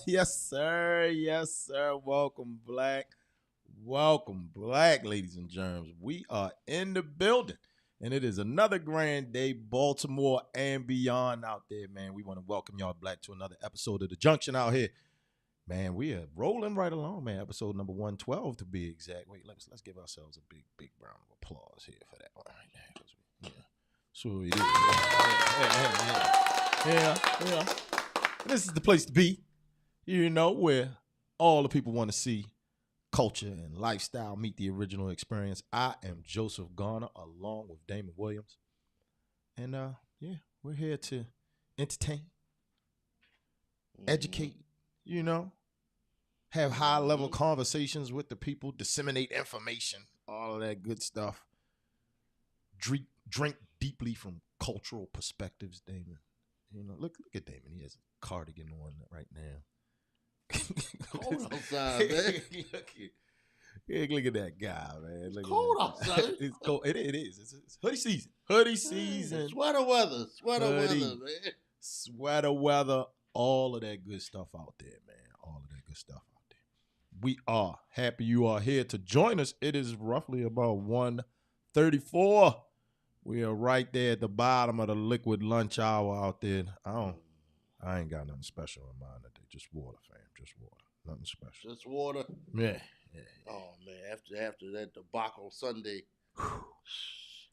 Yes, sir. Yes, sir. Welcome, Black, ladies and germs. We are in the building, and it is another grand day, Baltimore and beyond out there, man. We want to welcome y'all, Black, to another episode of the Junction out here. Man, we are rolling right along, man. Episode number 112 to be exact. Wait, let's give ourselves a big round of applause here for that one right there. Yeah. So it is. Yeah. This is the place to be, where all the people want to see culture and lifestyle meet the original experience. I am Joseph Garner along with Damon Williams. And we're here to entertain, educate, have high level conversations with the people, disseminate information, all of that good stuff. Drink deeply from cultural perspectives, Damon. Look at Damon. He has a cardigan on right now. Cold outside, man. Look at that guy, man. Look cold outside. It's cold. It is. It's hoodie season. Hoodie season. Sweater weather. Man. Sweater weather. All of that good stuff out there, man. All of that good stuff out there. We are happy you are here to join us. It is roughly about 1:34. We are right there at the bottom of the liquid lunch hour out there. I ain't got nothing special in mind today. Just water, fam. Just water. Nothing special. Just water. Yeah. Oh man, after that debacle Sunday.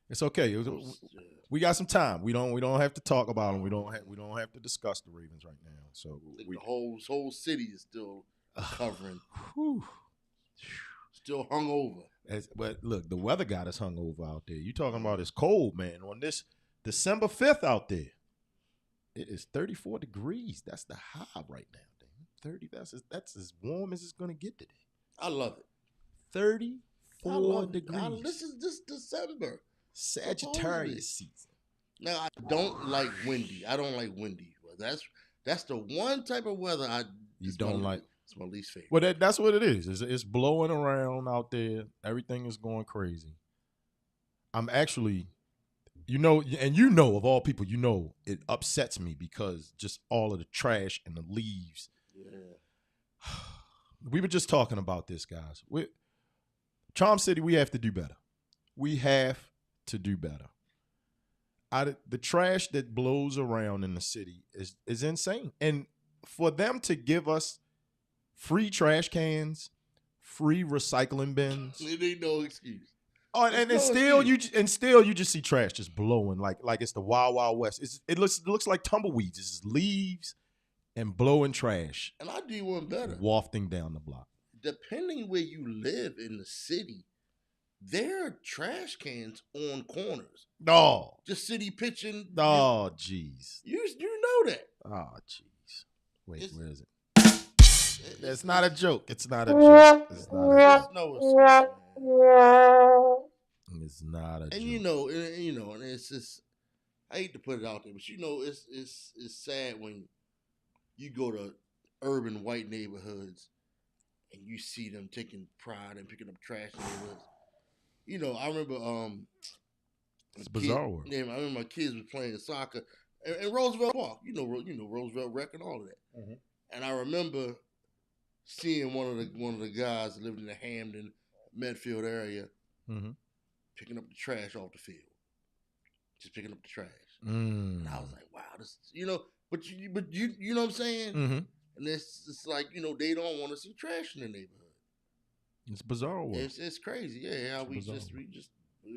It's okay. We got some time. We don't have to talk about them. We don't have to discuss the Ravens right now. So the whole city is still recovering. Still hungover. But look, the weather got us hungover out there. You talking about it's cold, man. On this December 5th out there, it is 34 degrees. That's the high right now, damn. 30. That's as warm as it's gonna get today. I love it. 34 degrees. This is December. Sagittarius season. Now I don't like windy. That's the one type of weather you don't like. It's my least favorite. Well, that's what it is. It's blowing around out there. Everything is going crazy. I'm actually, of all people, it upsets me because just all of the trash and the leaves. Yeah. We were just talking about this, guys. Charm City, we have to do better. We have to do better. The trash that blows around in the city is insane. And for them to give us free trash cans, free recycling bins. It ain't no excuse. Oh, and still you just see trash just blowing like it's the Wild Wild West. It looks like tumbleweeds. It's just leaves and blowing trash. And I do one better. Wafting down the block. Depending where you live in the city, there are trash cans on corners. No. Just city pitching. Oh, jeez. You know that. Oh, jeez. Wait, where is it? It's not a joke. It's not a joke. It's not a joke. It's not a joke. And and it's just, I hate to put it out there, but it's sad when you go to urban white neighborhoods and you see them taking pride in picking up trash in neighborhoods. I remember it's bizarre world. Yeah, I remember my kids was playing soccer in Roosevelt Park. Roosevelt Rec and all of that. Mm-hmm. And I remember seeing one of the guys that lived in the Hamden, Medfield area, picking up the trash off the field, just picking up the trash. And I was like, wow, this, but you know what I'm saying? Mm-hmm. And it's like, they don't want to see trash in the neighborhood. It's bizarre world. It's crazy. Yeah, we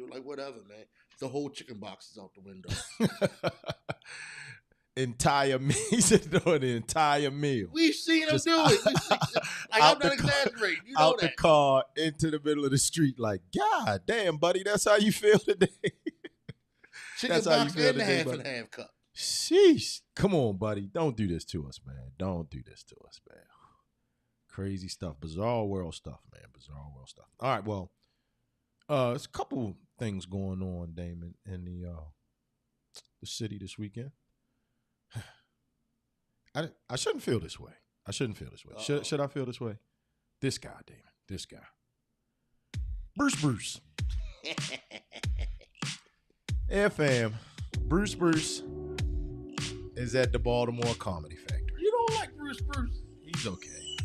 were like, whatever, man. The whole chicken box is out the window. The entire meal. We've seen them do it. I'm not exaggerating. You know out the car into the middle of the street, like, God damn, buddy, that's how you feel today. Chicken box and the half and half cup. Sheesh. Come on, buddy. Don't do this to us, man. Don't do this to us, man. Crazy stuff. Bizarre world stuff, man. Bizarre world stuff. All right, well, there's a couple things going on, Damon, in the city this weekend. I shouldn't feel this way. Should I feel this way? This guy, Damon. This guy. Bruce. Yeah, fam. Bruce is at the Baltimore Comedy Factory. You don't like Bruce? He's okay.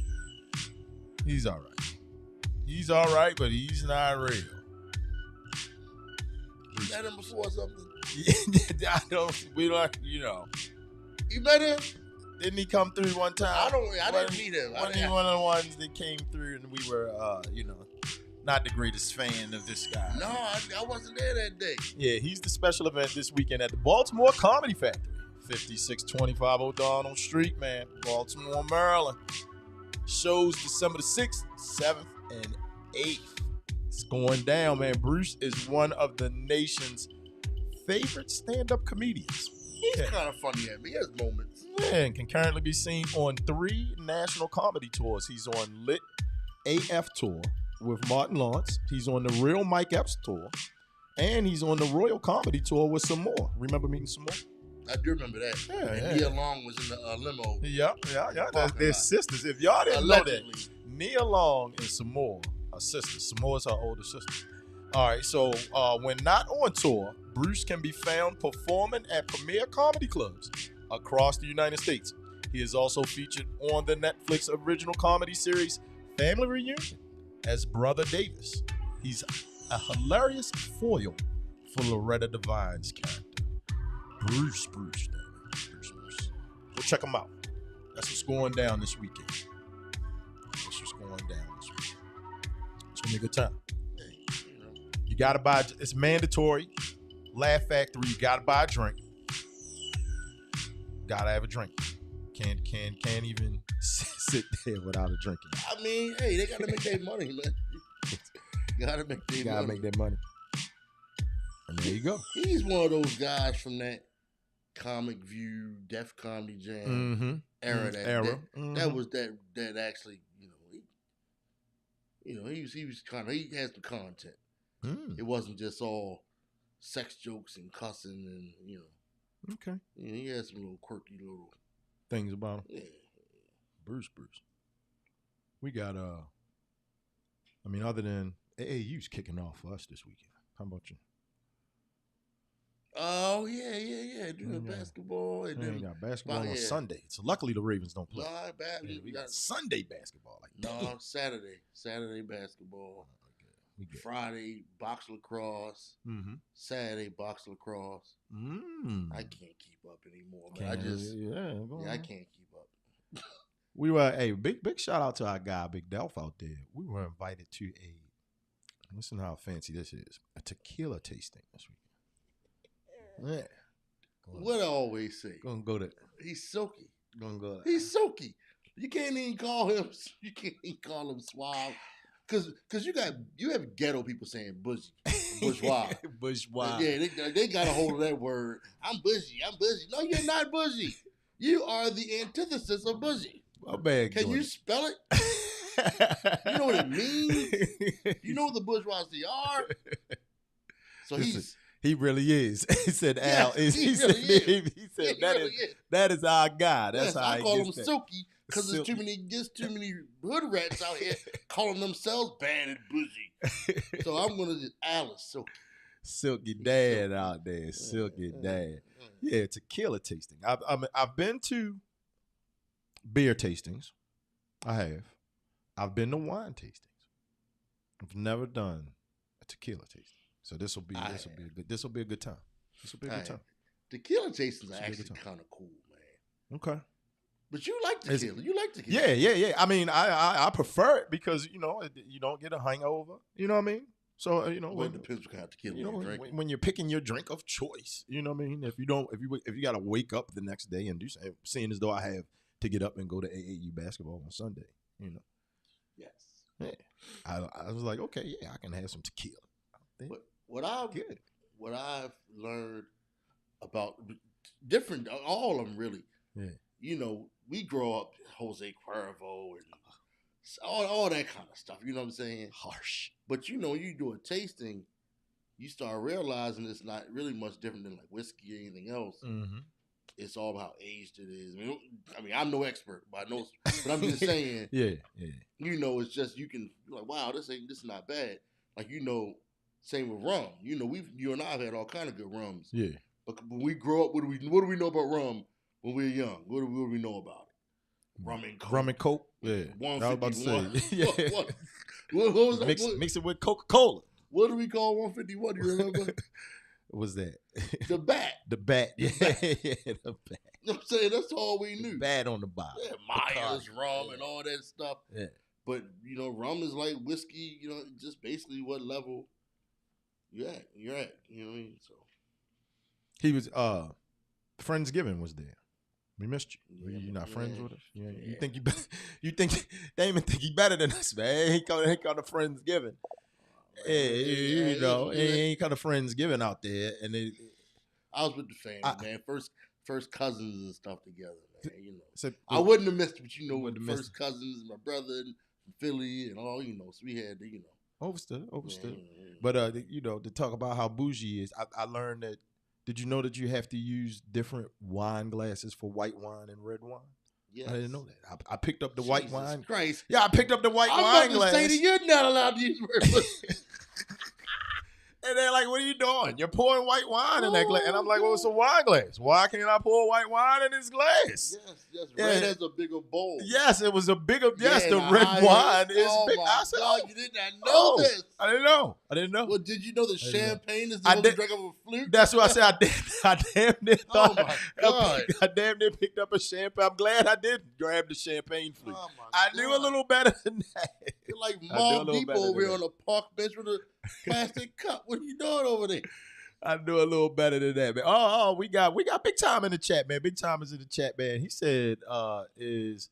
He's all right. He's all right, but he's not real. You met him before or something? We don't, you know. You met him? Didn't he come through one time? I didn't meet him. Wasn't he one of the ones that came through and we were, not the greatest fan of this guy? No, I wasn't there that day. Yeah, he's the special event this weekend at the Baltimore Comedy Factory, 5625 O'Donnell Street, man, Baltimore, Maryland. Shows December the 6th, 7th, and 8th. It's going down, man. Bruce is one of the nation's favorite stand-up comedians. He's kind of funny at me. He has moments. Yeah, and can currently be seen on 3 national comedy tours. He's on Lit AF tour with Martin Lawrence. He's on the Real Mike Epps tour. And he's on the Royal Comedy tour with some more. Remember meeting some more? I do remember that. Yeah, and Nia Long was in the limo. Yeah. They're sisters. If y'all didn't know that, Nia Long and Samoa are sisters. Samoa's her older sister. All right, so when not on tour, Bruce can be found performing at premier comedy clubs across the United States. He is also featured on the Netflix original comedy series Family Reunion as Brother Davis. He's a hilarious foil for Loretta Devine's character. Bruce. Go check him out. That's what's going down this weekend. It's going to be a good time. You got to buy, it's mandatory. Laugh Factory, you got to buy a drink. Got to have a drink. Can't even sit there without a drink. I mean, hey, they got to make their money, man. Got to make their money. And there you go. He's one of those guys from that Comic View, Def Comedy Jam era. That was that actually, he was kind of, he had some content. It wasn't just all sex jokes and cussing and, Okay. He had some little quirky little things about him. Yeah. Bruce. We got, other than AAU's kicking off for us this weekend. How about you? Oh, yeah. Doing basketball. And then got basketball on Sunday. So luckily the Ravens don't play. No, we got Sunday basketball. Saturday basketball. Friday, box lacrosse. Saturday, box lacrosse. I can't keep up anymore, man. I can't keep up. We were, big shout out to our guy, Big Delph out there. We were invited to listen how fancy this is, a tequila tasting this weekend. Yeah. What I always say. Gonna go there. He's silky. Gonna go there. He's silky. You can't even call him suave. Cause you have ghetto people saying bougie. Bourgeois. Bourgeois. Yeah, they got a hold of that word. I'm bougie. No, you're not bougie. You are the antithesis of bougie. My bad. Can you spell it? You know what it means? You know what the bourgeoisie are? So he really is. He said Al. Yes, he said that is our guy. That's how I call him Silky because there's too many hood rats out here calling themselves bad and bougie. So I'm gonna just Alice Silky. Silky Dad out there. Silky Dad. Yeah, tequila tasting. I've been to beer tastings. I have. I've been to wine tastings. I've never done a tequila tasting. So this will be a good time. Tequila tastings are actually kind of cool, man. Okay. But you like tequila. You like tequila. Yeah. I mean, I prefer it because you don't get a hangover. You know what I mean? So it depends what kind of tequila you drink. When you're picking your drink of choice, you know what I mean. If you got to wake up the next day and do something, seeing as though I have to get up and go to AAU basketball on Sunday, Yes. Yeah. I was like, okay, yeah, I can have some tequila. What I've learned about different, all of them really. Yeah. We grow up Jose Cuervo and all that kind of stuff. You know what I'm saying? Harsh. But you do a tasting, you start realizing it's not really much different than like whiskey or anything else. Mm-hmm. It's all about aged it is. I mean, I'm no expert, but I'm just saying. Yeah. It's just you can be like, wow, this is not bad. Like same with rum. You and I have had all kind of good rums. Yeah. But when we grow up, what do we know about rum when we're young? What do we know about it? Rum and Coke. Yeah. 151. I was about to say. Yeah. What was that? Mix it with Coca-Cola. What do we call 151? You remember? What was that? The bat. The bat. Yeah. The bat. You know what I'm saying? That's all we knew. The bat on the bottom. Yeah, Myers, rum, and all that stuff. Yeah. But, rum is like whiskey, just basically what level you're at. You know what I mean? So. He was, Friendsgiving was there. We missed you. Yeah, you're not friends with us? Yeah. You think Damon think he better than us, man. He come to Friendsgiving. He ain't kind of Friendsgiving out there. And I was with the family, man. First cousins and stuff together, man. So, I wouldn't have missed it, but with the first cousins, my brother from Philly and all, so we had to, Overstood. Yeah. But to talk about how bougie is, I learned that. Did you know that you have to use different wine glasses for white wine and red wine? Yes. I didn't know that. I picked up the white wine. Christ. Yeah, I picked up the white wine glass. I'm about to say that you're not allowed to use red. And they're like, what are you doing? You're pouring white wine in that glass. And I'm like, well, it's a wine glass. Why can't I pour white wine in this glass? Yes. Red has a bigger bowl. Yes, it was a bigger, the red wine is big. I said, you did not know this. I didn't know. Well, did you know that champagne is the only drink of a flute? That's what I said. I damn near thought. Oh, my God. I damn near picked up a champagne. I'm glad I did grab the champagne flute. Oh, I knew a little better than that. You're like Mom Depot over here on a park bench with a plastic cup. What are you doing over there? I knew a little better than that, man. Oh, we got Big Time in the chat, man. Big Time is in the chat, man. He said, is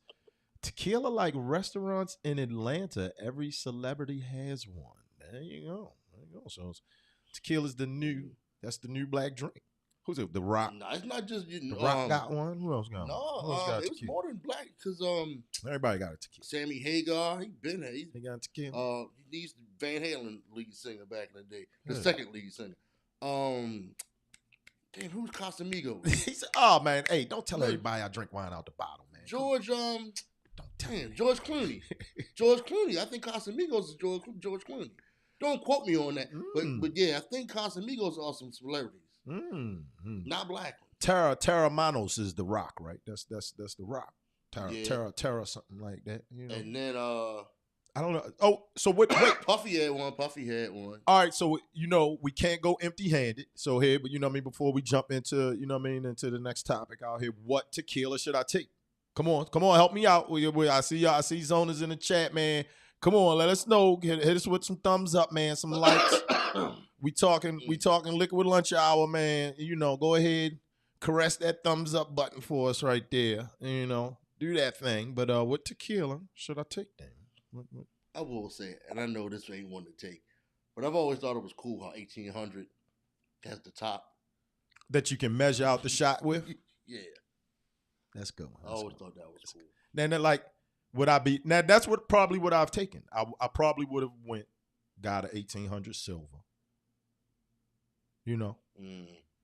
tequila like restaurants in Atlanta? Every celebrity has one. There you go. So tequila's that's the new black drink. Who's it? The Rock. No, it's not just The Rock got one. Who else got one? No, it was more than black because everybody got a tequila. Sammy Hagar, he been there. He got tequila. He's Van Halen lead singer back in the day, the second lead singer. Damn, who's Casamigos? He said, "Oh man, hey, don't tell everybody I drink wine out the bottle, man." George, don't tell George Clooney. George Clooney. I think Casamigos is George Clooney. Don't quote me on that, but yeah, I think Casamigos are some celebrities. Not black ones. Tara Manos is the Rock, right? That's the Rock. Tara, something like that. And then I don't know. Oh, so what? Wait. Puffy had one. All right, so we can't go empty-handed. So here, but before we jump into into the next topic out here, what tequila should I take? Come on, help me out. I see y'all. I see Zonas in the chat, man. Come on, let us know. Hit us with some thumbs up, man. Some likes. We talking liquid lunch hour, man. Go ahead, caress that thumbs up button for us right there. Do that thing. But what tequila should I take, then? What? I will say, and I know this ain't one to take, but I've always thought it was cool how 1800 has the top that you can measure out the shot with. Yeah, that's good. I always thought that was cool. Then would I be now? That's probably what I've taken. I probably would have got a 1800 silver.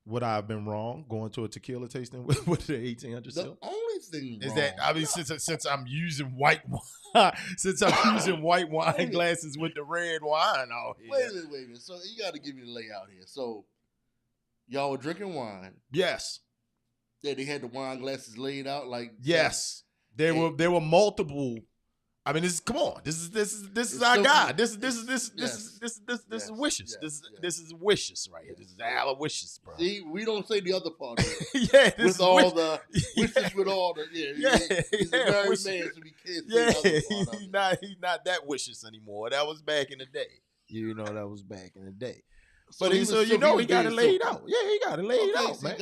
Would I have been wrong going to a tequila tasting with the 1800 silver? The only thing is wrong, that since I'm using white wine, glasses with the red wine out here. Wait a minute. So you got to give me the layout here. So y'all were drinking wine. Yes. Yeah, they had the wine glasses laid out like. Yes, there were multiple. I mean, this is our guy. This is wishes. This is wishes right here. This is Ala wishes, bro. See, we don't say the other part. Yeah, with all the wishes, with all the he's a married man, so we can't say the other part. He's not that wishes anymore. That was back in the day. That was back in the day. So but he got it laid out. Yeah, he got it laid out, so man. He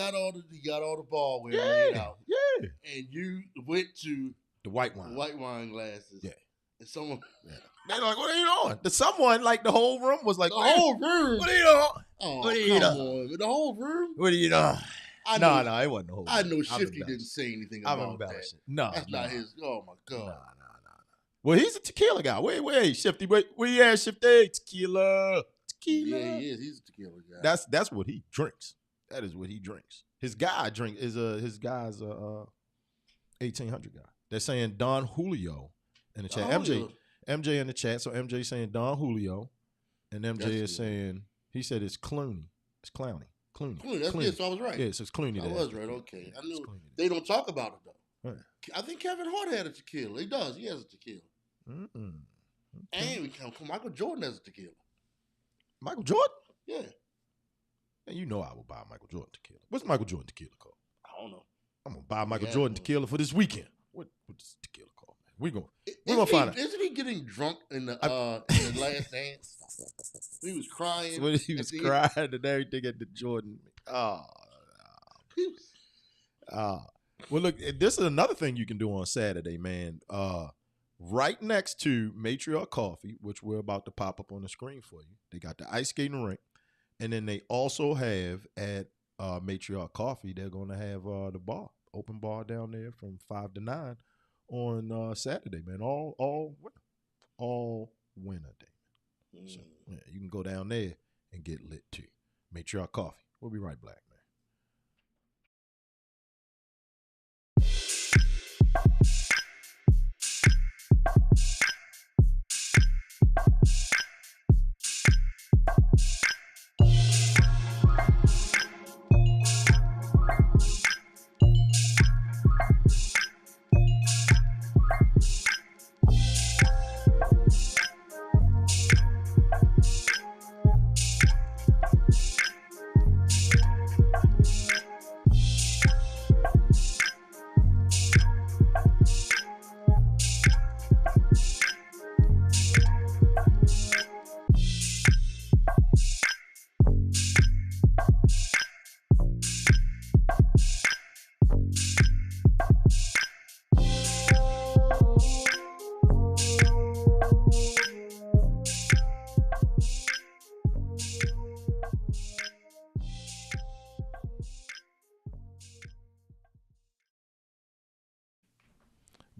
got all the ball laid out. Yeah. And you went to the white wine glasses. Yeah. And someone, they're like, "What are you doing?" Someone, like the whole room, was like, "The whole room. What are you doing? Oh, what are you doing? The whole room. What are you doing?" No, it wasn't the whole room. I know Shifty didn't say anything about that. No, that's not his. Oh my God. No. Well, he's a tequila guy. Wait, Shifty. Where you at, Shifty? Tequila. Yeah, he is. He's a tequila guy. That's what he drinks. That is what he drinks. His guy's 1800 guy. They're saying Don Julio in the chat. MJ in the chat. So MJ saying Don Julio, and MJ is saying he said it's Clooney. It's Clooney. Clooney. That's Clooney. So I was right. Yeah, so it's Clooney. I was right. Okay, I knew they don't talk about it though. Huh. I think Kevin Hart had a tequila. He does. He has a tequila. Okay. And we come Michael Jordan has a tequila. Michael Jordan? Yeah. And you know I will buy Michael Jordan tequila. What's Michael Jordan tequila called? I don't know. I'm gonna buy Michael Jordan tequila for this weekend. What's tequila called, man? We're gonna find out. Isn't he getting drunk in the Last Dance? He was crying. When he was crying and everything at the Jordan. Well, look, this is another thing you can do on Saturday, man. Right next to Matriarch Coffee, which we're about to pop up on the screen for you. They got the ice skating rink. And then they also have at Matriarch Coffee, they're going to have the bar, open bar down there from 5 to 9 on Saturday, man. All winter day. So, yeah, you can go down there and get lit too. Matriarch Coffee. We'll be right back, man.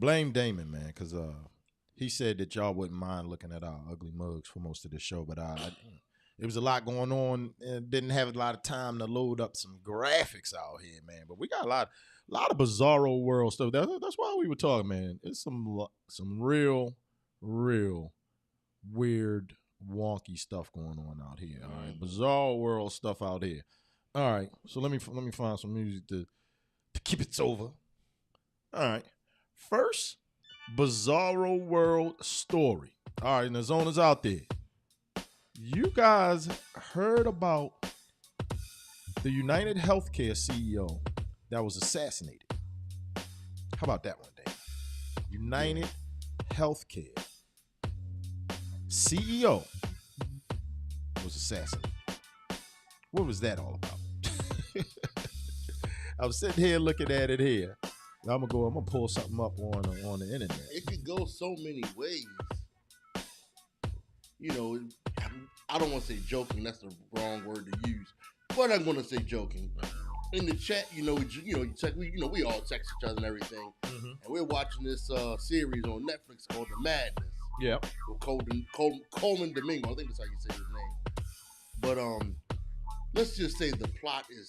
Blame Damon, man, because he said that y'all wouldn't mind looking at our ugly mugs for most of the show, but it was a lot going on and didn't have a lot of time to load up some graphics out here, man. But we got a lot of bizarro world stuff. That's why we were talking, man. It's some real weird, wonky stuff going on out here. All right, bizarre world stuff out here. All right, so let me find some music to keep it over. All right. First, bizarro world story. All right, and the zoners out there. You guys heard about the United Healthcare CEO that was assassinated. How about that one, Dan? United Healthcare CEO was assassinated. What was that all about? I was sitting here looking at it here. I'm gonna pull something up on the internet. It could go so many ways. You know, I don't want to say joking. That's the wrong word to use. But I'm gonna say joking. In the chat, we all text each other and everything. Mm-hmm. And we're watching this series on Netflix called The Madness. Yeah. With Coleman Domingo. I think that's how you say his name. But let's just say the plot is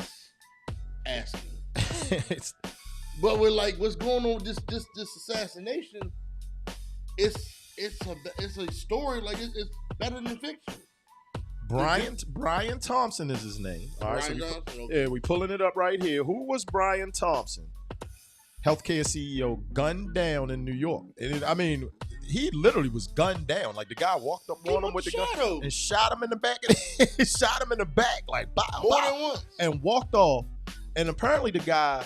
asking. But we're like, what's going on with this assassination? It's a story, like it's better than fiction. Brian Thompson is his name. All right, Thompson, okay. Yeah, we pulling it up right here. Who was Brian Thompson? Healthcare CEO, gunned down in New York. And he literally was gunned down. Like the guy walked up on him with the gun and shot him in the back. Shot him in the back, like bow, more than once, and walked off. And apparently the guy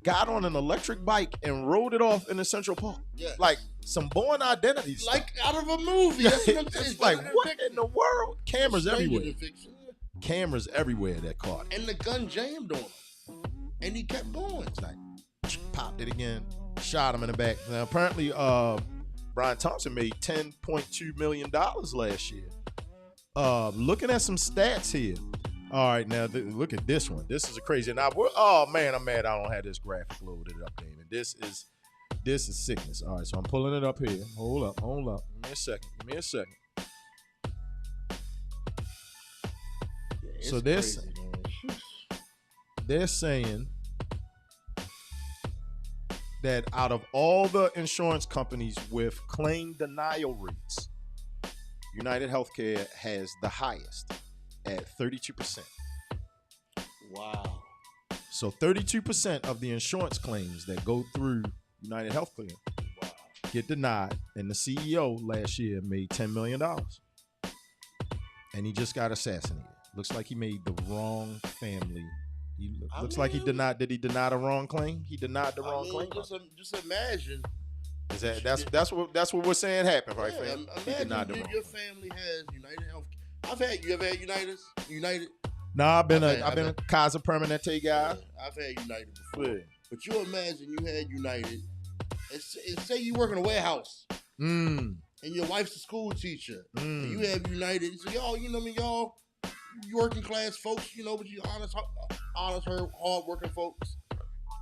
got on an electric bike and rode it off in the Central Park. Yes. Like some Bourne Identity stuff. Like out of a movie. That's what I'm saying. It's like, what in the world? Cameras everywhere. Cameras everywhere that caught. And the gun jammed on him. And he kept going. It's like, popped it again, shot him in the back. Now, apparently, Brian Thompson made $10.2 million last year. Looking at some stats here. All right, now look at this one. This is a crazy. Now, oh man, I'm mad I don't have this graphic loaded up, Damon. This is sickness. All right, so I'm pulling it up here. Hold up. Give me a second. Yeah, so they're saying that out of all the insurance companies with claim denial rates, United Healthcare has the highest at 32%. Wow. So 32% of the insurance claims that go through United Healthcare. Wow. Get denied, and the CEO last year made $10 million. And he just got assassinated. Looks like he made the wrong family. Looks like he denied. Did he deny the wrong claim? He denied the wrong claim. Just imagine. That's what we're saying happened, right, fam? Imagine your family has United Health. You ever had United? Nah, I've been a Kaiser Permanente guy. Yeah, I've had United before. Yeah. But you imagine you had United, and say you work in a warehouse, and your wife's a school teacher, and you have United. So y'all, you know what I mean, y'all, you working class folks, but you honest, hard working folks.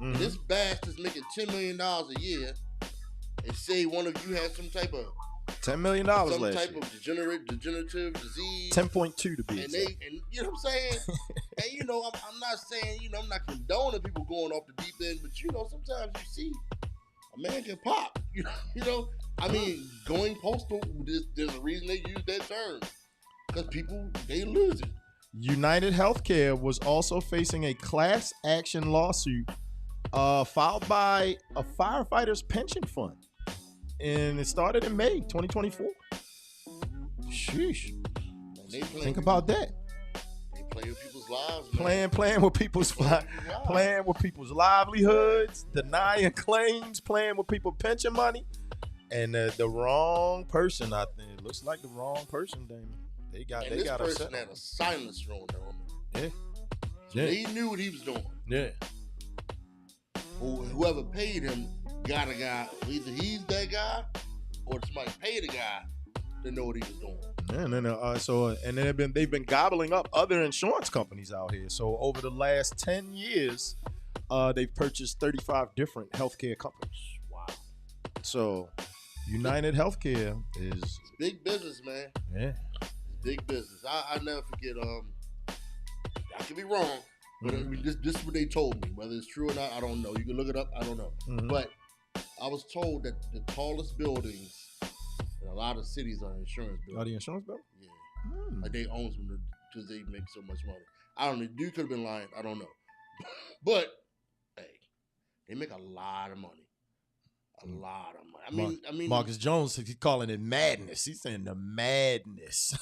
And this bastard's making $10 million a year, and say one of you has some type of $10 million some type of degenerative disease. 10.2 to be exact. And you know what I'm saying? And I'm not saying, I'm not condoning people going off the deep end, but sometimes you see a man can pop. I mean, going postal, there's a reason they use that term. Because people, they lose it. United Healthcare was also facing a class action lawsuit filed by a firefighter's pension fund. And it started in May 2024. Sheesh. Think about that. They play with people's lives, man. Playing with people's livelihoods, denying claims, playing with people's pension money. And the wrong person, I think. It looks like the wrong person, Damon. They got this person had a silencer on them. Yeah. So he knew what he was doing. Yeah. Whoever paid him got a guy. Either he's that guy, or somebody paid a guy to know what he was doing. Yeah, and then they've been gobbling up other insurance companies out here. So over the last 10 years, they've purchased 35 different healthcare companies. Wow. So United Healthcare is it's big business, man. Yeah. It's big business. I never forget. I could be wrong. But this is what they told me. Whether it's true or not, I don't know. You can look it up. I don't know. But I was told that the tallest buildings in a lot of cities are insurance buildings. Are the insurance buildings? Yeah. Like they own them because they make so much money. I don't know. Dude could have been lying. I don't know. But, hey, they make a lot of money. A lot of money. I mean, Marcus Jones, he's calling it madness. He's saying the madness.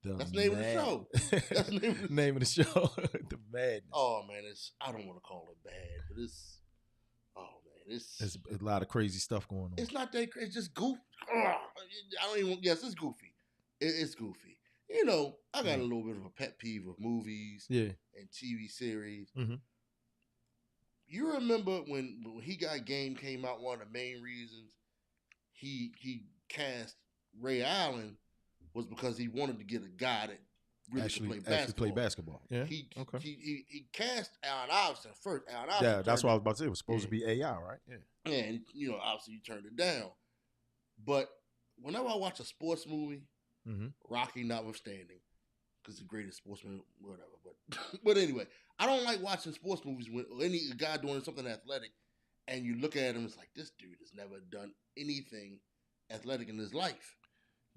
That's the name of the show. That's the name of the show. The madness. Oh man, I don't want to call it bad, but it's a lot of crazy stuff going on. It's not that crazy. It's just goofy. It's goofy. It's goofy. I got a little bit of a pet peeve with movies and TV series. You remember when He Got Game came out, one of the main reasons he cast Ray Allen was because he wanted to get a guy that really could play basketball. Yeah. He cast Allen Iverson first. Allen Iverson. Yeah, that's what I was about to say. It was supposed to be AI, right? Yeah. And obviously you turned it down. But whenever I watch a sports movie, Rocky notwithstanding, because the greatest sportsman, whatever. But anyway, I don't like watching sports movies with any guy doing something athletic, and you look at him, it's like, this dude has never done anything athletic in his life.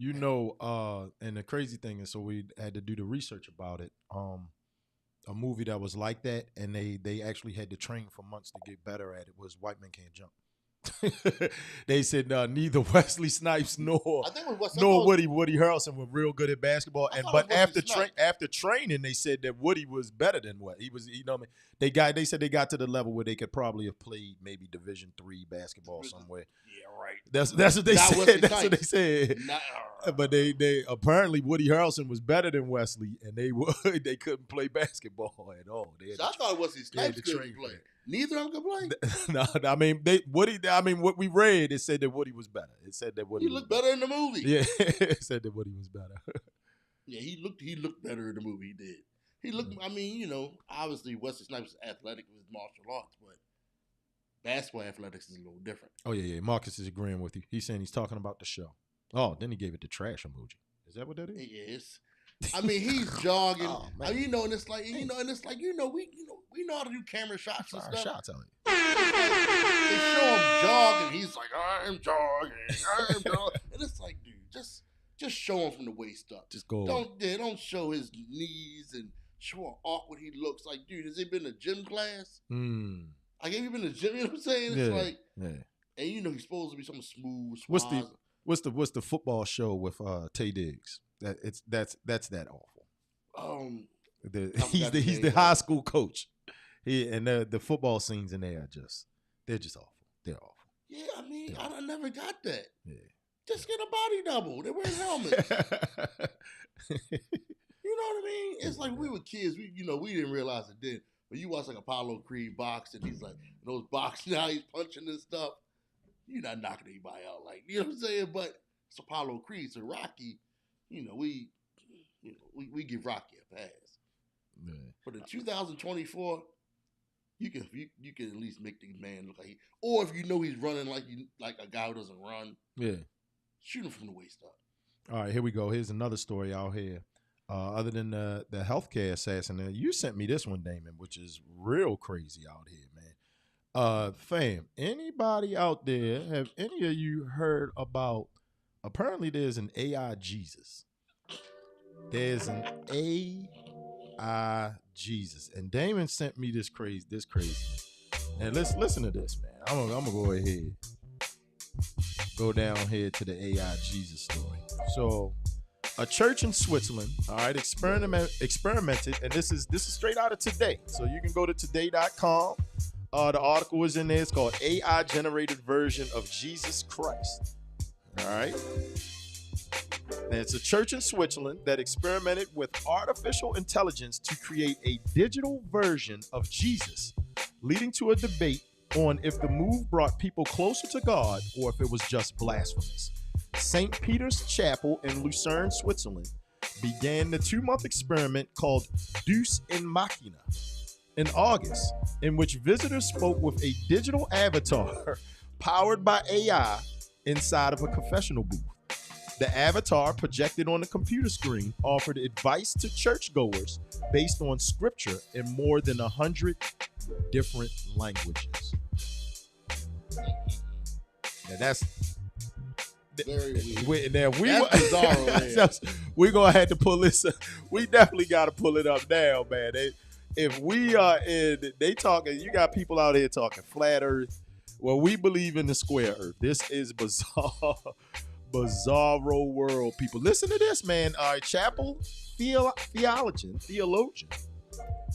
And the crazy thing is, so we had to do the research about it. A movie that was like that, and they actually had to train for months to get better at it, was White Men Can't Jump. They said neither Wesley Snipes nor Woody Harrelson were real good at basketball. But after training, they said that Woody was better than what he was. They said they got to the level where they could probably have played maybe Division III basketball somewhere. Yeah, right. That's what they said. That's what they said. But they apparently Woody Harrelson was better than Wesley, and they couldn't play basketball at all. I thought Wesley Snipes couldn't play. Neither of them could play. No, I mean what we read, it said that Woody was better. It said that Woody looked better in the movie. Yeah, it said that Woody was better. Yeah, he looked better in the movie. He did. He looked. I mean, obviously Wesley Snipes is athletic with martial arts, but basketball athletics is a little different. Oh yeah. Marcus is agreeing with you. He's saying he's talking about the show. Oh, then he gave it the trash emoji. Is that what that is? It is. I mean, he's jogging. And it's like, we know how to do camera shots and stuff. Shots, Elliot. They show him jogging. He's like, I'm jogging. And it's like, dude, just show him from the waist up. Just go. Don't show his knees and show how awkward he looks. Like, dude, has he been to gym class? I gave him in the gym. You know what I'm saying? It's like, and you know he's supposed to be something smooth. What's the football show with Tay Diggs? That's that awful. He's the high school coach. The football scenes in there they're just awful. They're awful. Yeah, I mean, I never got that. Yeah. Just get a body double. They're wearing helmets. You know what I mean? It's like we were kids. We didn't realize it then. But you watch like Apollo Creed box and he's like those boxing now he's punching and stuff. You're not knocking anybody out like you know what I'm saying. But it's Apollo Creed, so Rocky. We give Rocky a pass. Yeah. But in 2024, you can at least make the man look like or if you know he's running like a guy who doesn't run. Yeah. Shoot him from the waist up. All right, here we go. Here's another story out here. Other than the healthcare assassin, you sent me this one, Damon, which is real crazy out here, man. Fam, anybody out there, have any of you heard about, apparently there's an AI Jesus. There's an AI Jesus. And Damon sent me this crazy. And let's listen to this, man. I'm gonna go ahead. Go down here to the AI Jesus story. So, a church in Switzerland, all right, experimented, and this is straight out of Today. So you can go to today.com. The article is in there. It's called AI Generated Version of Jesus Christ. All right. And it's a church in Switzerland that experimented with artificial intelligence to create a digital version of Jesus, leading to a debate on if the move brought people closer to God or if it was just blasphemous. St. Peter's Chapel in Lucerne, Switzerland, began the 2-month experiment called Deus in Machina in August, in which visitors spoke with a digital avatar powered by AI inside of a confessional booth. The avatar projected on the computer screen offered advice to churchgoers based on scripture in more than 100 different languages. Now that's very weird. That's bizarre. We're gonna have to pull this. We definitely got to pull it up now, man. If we are they talking. You got people out here talking flat Earth. Well, we believe in the square Earth. This is bizarro world. People, listen to this, man. All right, Chapel theologian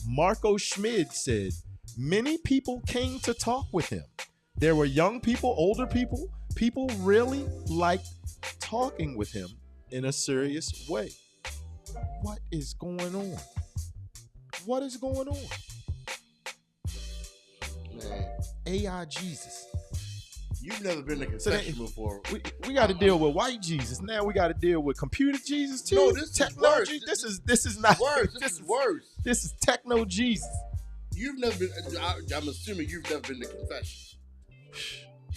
Marco Schmid said many people came to talk with him. There were young people, older people. People really liked talking with him in a serious way. What is going on? What is going on? Man. AI Jesus. You've never been to confession before. We got to deal with white Jesus. Now we got to deal with computer Jesus too. No, this technology. Is worse. This is not worse. This is worse. This is techno Jesus. You've never been. I'm assuming you've never been to confession,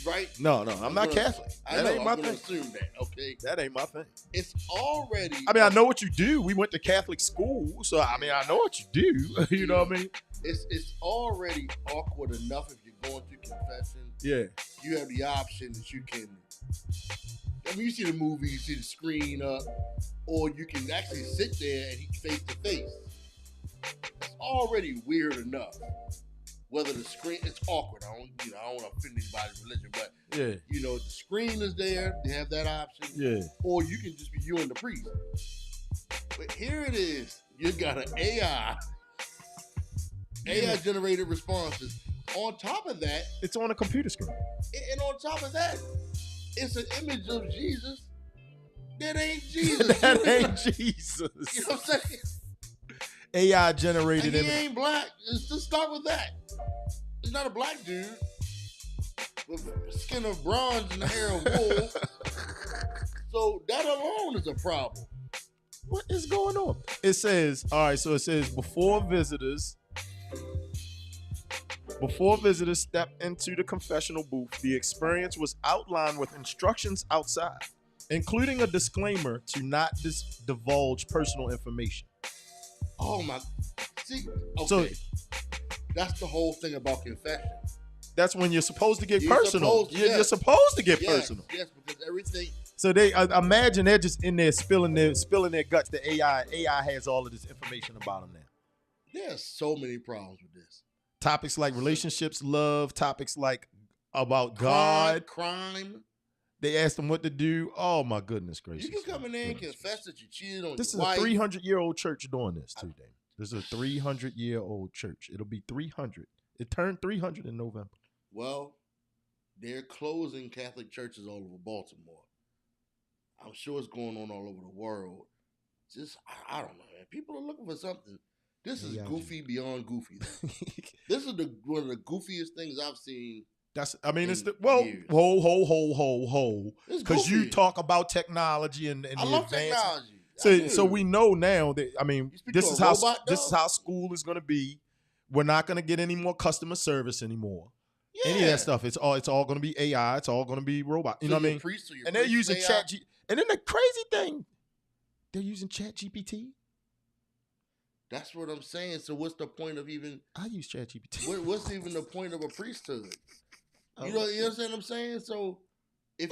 right? No. I'm not Catholic. That ain't my thing. Assume that. Okay. That ain't my thing. It's already. I mean, I know what you do. We went to Catholic school, so I mean, I know what you do. You know what I mean? It's already awkward enough if you're going through confession. Yeah. You have the option that you can. I mean, you see the movie, you see the screen up, or you can actually sit there and face to face. It's already weird enough. Whether the screen, it's awkward. I don't want to offend anybody's religion, but the screen is there. They have that option. Yeah. Or you can just be you and the priest. But here it is. You got an AI generated responses. On top of that, it's on a computer screen. And on top of that, it's an image of Jesus. That ain't Jesus. That ain't Jesus. You know what I'm saying? AI generated image. He ain't black. Let's start with that. He's not a black dude with skin of bronze and the hair of wool. So that alone is a problem. What is going on? It says, all right, so it says before visitors step into the confessional booth, the experience was outlined with instructions outside, including a disclaimer to not divulge personal information. Oh my, see, okay. So, that's the whole thing about confession. That's when you're supposed to get personal. You're supposed to get personal. Yes, because everything. So they imagine they're just in there spilling their guts to AI. AI has all of this information about them now. There's so many problems with this. Topics like relationships, love, topics like about God, crime. They asked them what to do. Oh my goodness gracious! You can come in there and confess that you cheated on this your wife. This is a 300-year-old church doing this too, Damon. This is a 300-year-old church. It'll be 300. It turned 300 in November. Well, they're closing Catholic churches all over Baltimore. I'm sure it's going on all over the world. Just, I don't know, man. People are looking for something. This is goofy beyond goofy. This is one of the goofiest things I've seen. It's ho. Because you talk about technology and I love technology. So we know now that this is how school is going to be. We're not going to get any more customer service anymore. Yeah. Any of that stuff. It's all going to be AI. It's all going to be robot. You know what I mean? And they're using ChatGPT. And then the crazy thing, they're using ChatGPT. That's what I'm saying. So what's the point of even? I use ChatGPT. What's even the point of a priesthood? You know what I'm saying? So if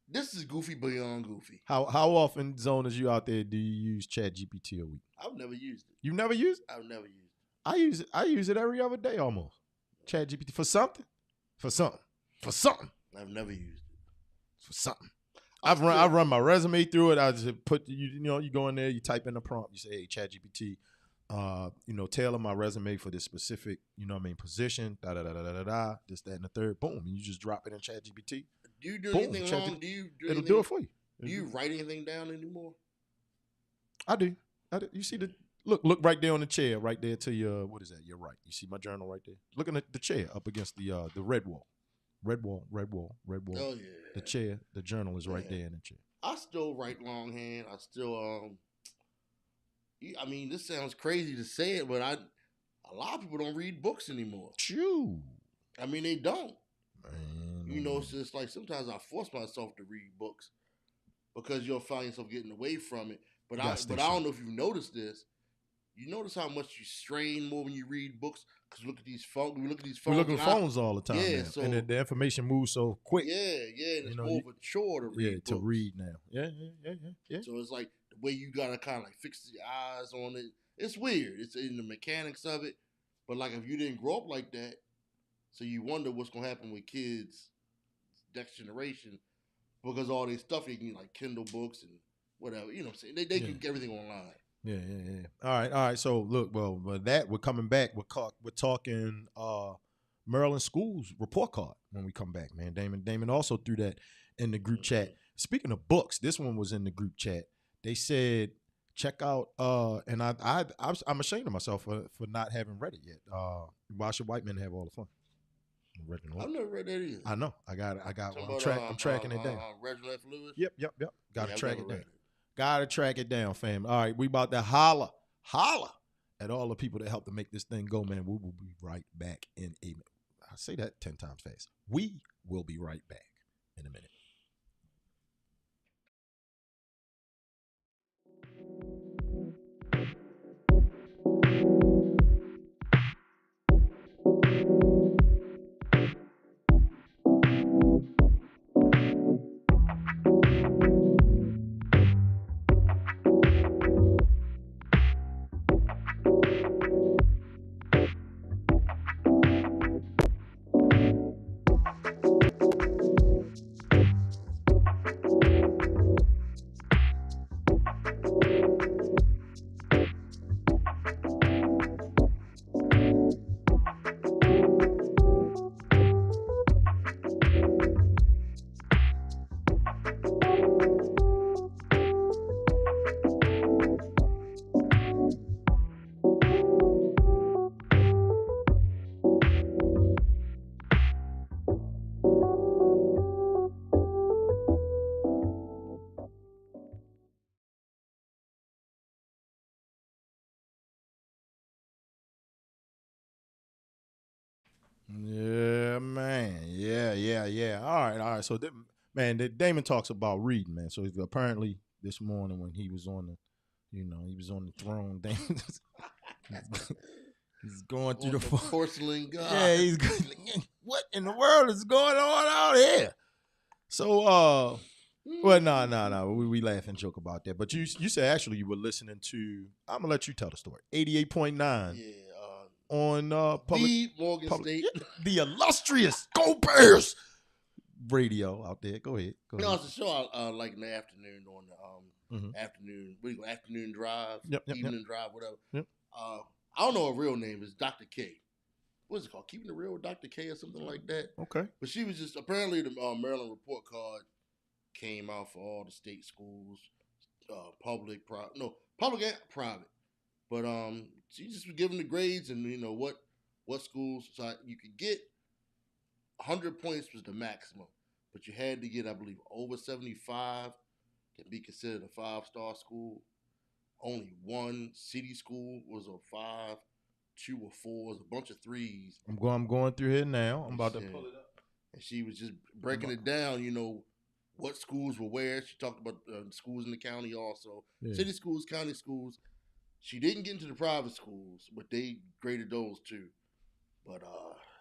this is goofy beyond goofy. How often, Zoners, you out there do you use ChatGPT a week? I've never used it. You've never used it? I've never used it. I use it every other day almost. ChatGPT for something. I've never used it. For something. I've run my resume through it. I just put you go in there, you type in the prompt, you say, hey, ChatGPT, tailor my resume for this specific, position, this, that, and the third. Boom. And you just drop it in ChatGPT. Do you do anything wrong? It'll do it for you. Do you write anything down anymore? I do. You see look right there on the chair, right there to your, what is that? Your right. You see my journal right there? Looking at the chair up against the red wall. Red wall. Oh, yeah. The chair, the journal is right there in the chair. I still write longhand. I still, this sounds crazy to say it, but a lot of people don't read books anymore. True. They don't. Man. It's just like sometimes I force myself to read books because you'll find yourself getting away from it. But I don't know if you've noticed this. You notice how much you strain more when you read books because we look at these phones. We look at phones all the time. Yeah, now. So, and the information moves so quick. Yeah, and it's more of a chore to read. To read now. Yeah. So it's like the way you gotta kind of like fix your eyes on it. It's weird. It's in the mechanics of it. But like if you didn't grow up like that, so you wonder what's gonna happen with kids next generation because all this stuff you can like Kindle books and whatever. You know what I'm saying? They can get everything online. Yeah. All right. So look, we're coming back. We're talking Maryland schools report card when we come back, man. Damon also threw that in the group chat. Speaking of books, this one was in the group chat. They said check out and I'm ashamed of myself for not having read it yet. Why Should White Men Have All the Fun? I've never read that either. I know. I got I'm tracking it down. Reginald F. Lewis? Yep. Got to track it down. Got to track it down, fam. All right, we about to holla at all the people that helped to make this thing go, man. We will be right back in a minute. I say that 10 times fast. We will be right back in a minute. Yeah, man. Yeah. All right. So, Damon talks about reading, man. So apparently this morning when he was on the throne, he's going through the porcelain god. Yeah, he's going. What in the world is going on out here? So, Well, no. We laugh and joke about that. But you said actually you were listening to. I'm gonna let you tell the story. 88.9. Yeah. On public, Morgan State. Yeah, the illustrious Go Bears radio out there. Go ahead. No, it's a show I like in the afternoon on the afternoon drive, evening drive, whatever. Yep. I don't know her real name is Dr. K. What is it called? Keeping It Real with Dr. K or something like that. Okay. But she was just apparently the Maryland report card came out for all the state schools, public and private. But she just was giving the grades and what schools. So you could get 100 points was the maximum, but you had to get, I believe, over 75 to be considered a 5-star school. Only one city school was a 5, 2 or 4s, a bunch of 3s. I'm going through here now. I'm about to pull it up. And she was just breaking it down. What schools were where. She talked about schools in the county also, city schools, county schools. She didn't get into the private schools, but they graded those too. But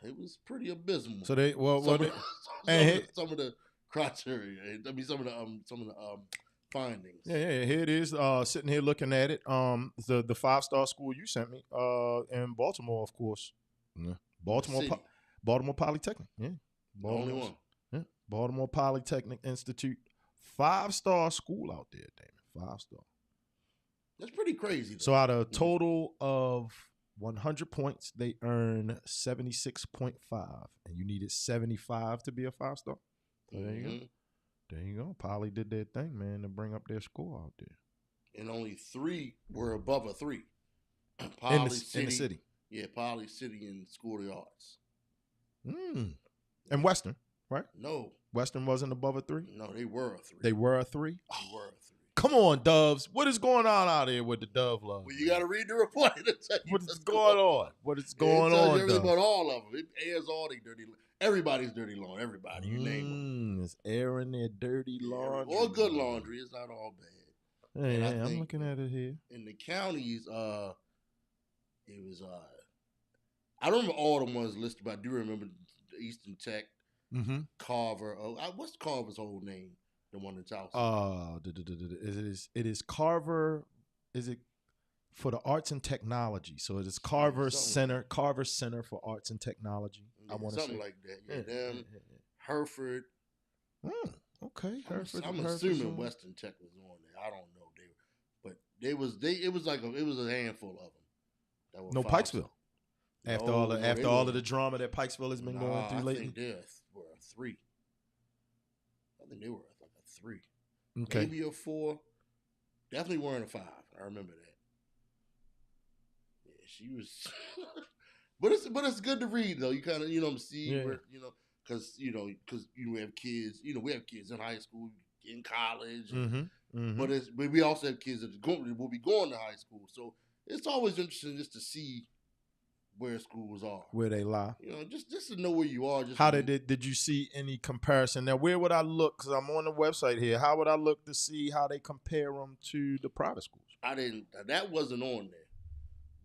it was pretty abysmal. So they some of the criteria. I mean, some of the findings. Yeah. Here it is. Sitting here looking at it. The 5-star school you sent me. In Baltimore, of course. Yeah. Baltimore Polytechnic. Yeah. The only one. Yeah. Baltimore Polytechnic Institute. 5-star school out there, Damon. 5-star. That's pretty crazy, though. So out of a total of 100 points, they earn 76.5, and you needed 75 to be a 5-star. So there you go. There you go. Poly did their thing, man, to bring up their score out there. And only 3 were above a 3. In the city. Yeah, Poly City and School of the Arts. And Western, right? No. Western wasn't above a 3? No, they were a 3. They were a 3? They were a 3. Come on, Doves. What is going on out here with the Dove love? Well, you got to read the report. What is going on? What is going on? Everything about all of them. It airs all their dirty. Everybody's dirty laundry. Everybody, you name them. It's airing their dirty laundry. Or good laundry. It's not all bad. Yeah, I'm looking at it here. In the counties, it was. I don't remember all the ones listed, but I do remember Eastern Tech, Carver. What's Carver's whole name? The one in South. It is Carver. Is it for the arts and technology? So it is Carver Center. Carver Center for Arts and Technology. Yeah, I want to something like that. Yeah, them. Hereford. Okay, Hereford. I'm assuming Western Tech was on there. I don't know. It was a handful of them. That were no Pikesville. After all of the drama that Pikesville has been going through lately. I think there were 3. I think they were. 3. Okay. Maybe a 4. Definitely weren't a 5. I remember that. Yeah, she was. but it's good to read though. You kind of see where because you have kids. We have kids in high school, in college. But we also have kids that will be going to high school. So it's always interesting just to see where schools are, where they lie. Just to know where you are. How did you see any comparison? Now, where would I look? Because I'm on the website here. How would I look to see how they compare them to the private schools? I didn't. That wasn't on there,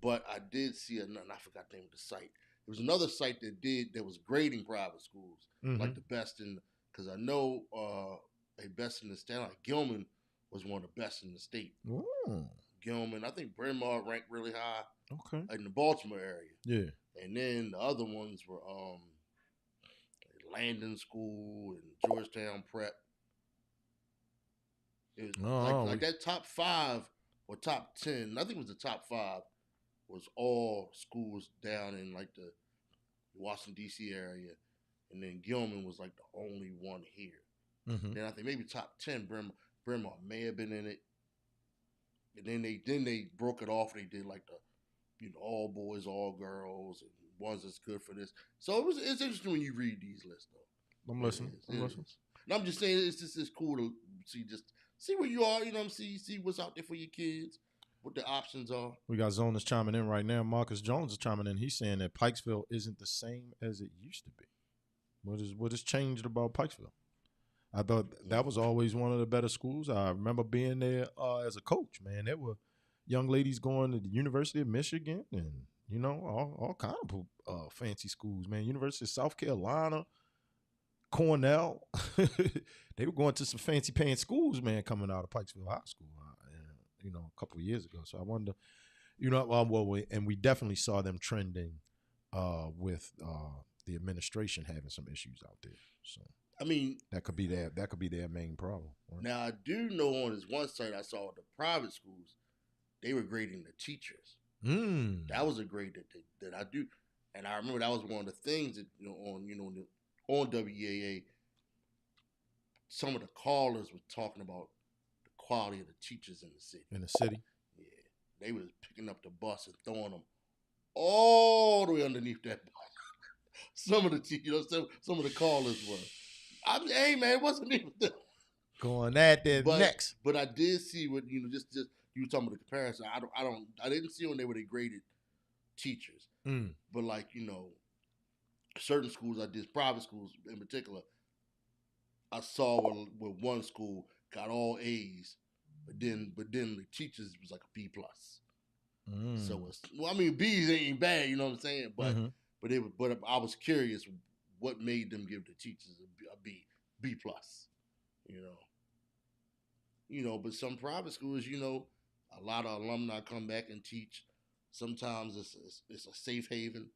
but I did see another. I forgot the name of the site. There was another site that was grading private schools, like the best in. Because I know a best in the state. Like Gilman was one of the best in the state. Ooh. Gilman, I think Bryn Mawr ranked really high. Okay. In the Baltimore area. Yeah. And then the other ones were Landon School and Georgetown Prep. It was like that top 5 or top 10, I think it was the top 5, was all schools down in like the Washington, D.C. area. And then Gilman was like the only one here. Then I think maybe top 10, Bryn Mawr may have been in it. And then they broke it off. They did like the all boys, all girls, and ones that's good for this. So it's interesting when you read these lists, though. I'm listening. And I'm just saying it's cool to see where you are. See what's out there for your kids, what the options are. We got Zonas chiming in right now. Marcus Jones is chiming in. He's saying that Pikesville isn't the same as it used to be. What has changed about Pikesville? I thought that was always one of the better schools. I remember being there as a coach, man. There were young ladies going to the University of Michigan and, all kind of fancy schools, man. University of South Carolina, Cornell. They were going to some fancy paying schools, man, coming out of Pikesville High School, a couple of years ago. So I wonder, and we definitely saw them trending with the administration having some issues out there. So I mean, that could be their main problem. Right? Now I do know on this one site I saw the private schools, they were grading the teachers. That was a grade that I do, and I remember that was one of the things that on WEAA, some of the callers were talking about the quality of the teachers in the city. Yeah, they was picking up the bus and throwing them all the way underneath that bus. Some of the teachers, some of the callers were. Hey man, it wasn't even them. Going at their next. But I did see what just you were talking about the comparison. I didn't see when they graded teachers. But certain schools I did, private schools in particular, I saw where one school got all A's, but then the teachers was like a B plus. So B's ain't bad, you know what I'm saying? But but I was curious what made them give the teachers a B plus, But some private schools, a lot of alumni come back and teach. Sometimes it's a safe haven,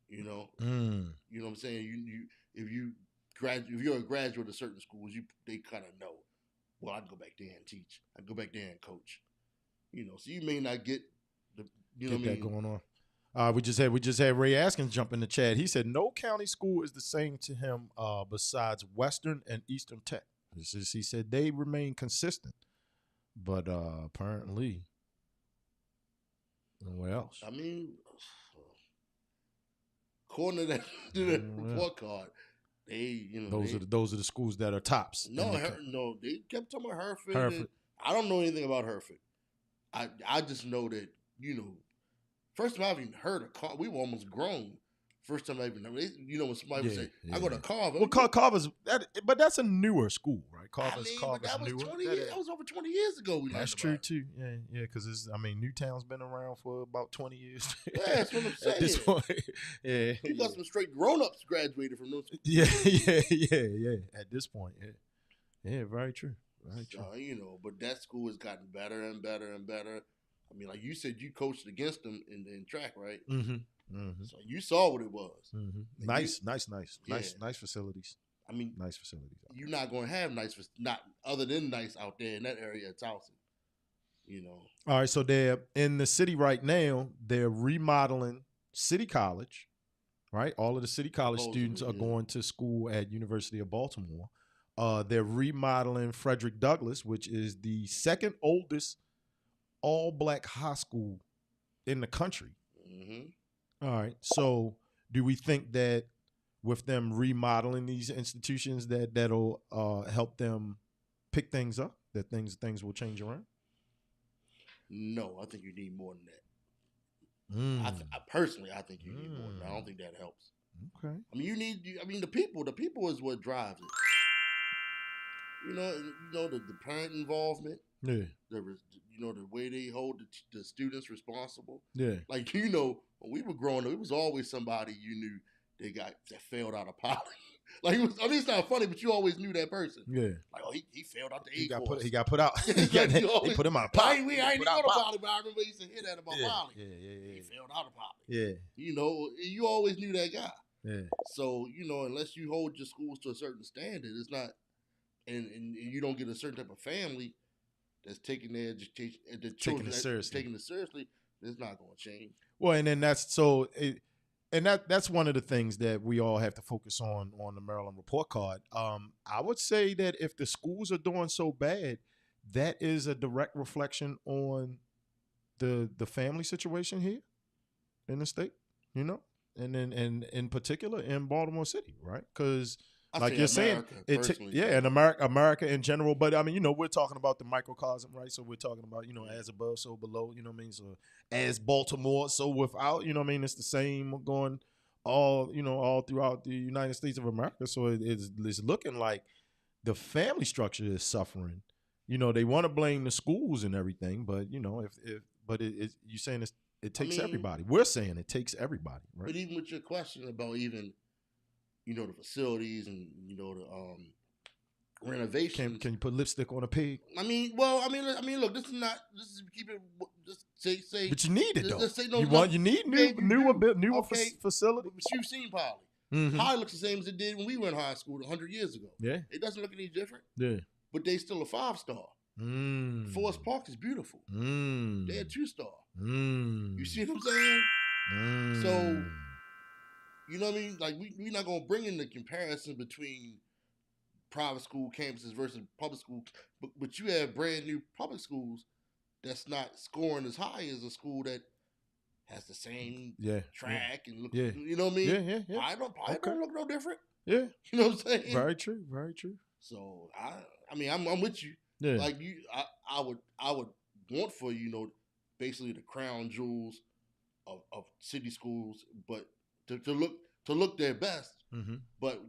You know what I'm saying? If you're a graduate of certain schools, they kind of know. Well, I'd go back there and teach. I'd go back there and coach. So you may not get that going on. We just had Ray Askins jump in the chat. He said no county school is the same to him besides Western and Eastern Tech. He said they remain consistent, but apparently, what else? I mean, according to that report card, those are the schools that are tops. No, they kept talking about Hereford. I don't know anything about Hereford. I just know that first time I even heard of Carver, we were almost grown. First time I even heard, when somebody would say, "I go to Carver." Well, Carver's but that's a newer school, right? Carver's that was newer. 20 years. That was over 20 years ago. That's true too. Yeah, because Newtown's been around for about 20 years. Yeah, that's what I'm saying. At this point, yeah, you got some straight grown-ups graduated from those. Yeah. At this point, yeah, very true. Very true. But that school has gotten better and better and better. I mean, like you said, you coached against them in track, right? So you saw what it was. Nice facilities. I mean, nice facilities. You're not going to have not other than nice out there in that area of Towson. All right, so they're in the city right now. They're remodeling City College, right? All of the City College students are going to school at University of Baltimore. They're remodeling Frederick Douglass, which is the second oldest all-black high school in the country. All right. So do we think that with them remodeling these institutions that'll help them pick things up, that things will change around? No, I think you need more than that. I personally think you need more than that. I don't think that helps. Okay. I mean, the people is what drives it. The parent involvement. Yeah. The way they hold the students responsible. Yeah. Like, when we were growing up, it was always somebody you knew that failed out of poly. Like, it's not funny, but you always knew that person. Yeah. Like, he failed out the he A-course. got put out. They put him out of poly. I ain't go to poly, but I remember he used to hear that about poly. Yeah. He failed out of poly. Yeah. You always knew that guy. Yeah. So, unless you hold your schools to a certain standard, it's not, and you don't get a certain type of family that's taking their education, the children taking it seriously, it's not going to change. Well, and then that's one of the things that we all have to focus on the Maryland report card. I would say that if the schools are doing so bad, that is a direct reflection on the family situation here in the state, and then in particular in Baltimore City, right? Because like you're saying, and America in general. But we're talking about the microcosm, right? So we're talking about, as above, so below. So as Baltimore, so without. It's the same going all throughout the United States of America. So it's looking like the family structure is suffering. They want to blame the schools and everything, but you're saying it takes everybody. We're saying it takes everybody, right? But even with your question about even the facilities and the renovations. Can you put lipstick on a pig? Look, this is keep it. Just say. But you need it though. Just say no. You need newer facility. But you've seen Poly. Mm-hmm. Poly looks the same as it did when we were in high school 100 years ago. Yeah, it doesn't look any different. Yeah, but they still a 5-star. Forest Park is beautiful. They're a 2-star. You see what I'm saying? So, you know what I mean? Like, we're not going to bring in the comparison between private school campuses versus public school, but you have brand new public schools that's not scoring as high as a school that has the same track and look. You know what I mean? Yeah. I don't look no different. Yeah, you know what I'm saying? Very true. So I'm with you. Yeah. Like I would want for basically the crown jewels of city schools, but to look their best. Mm-hmm. But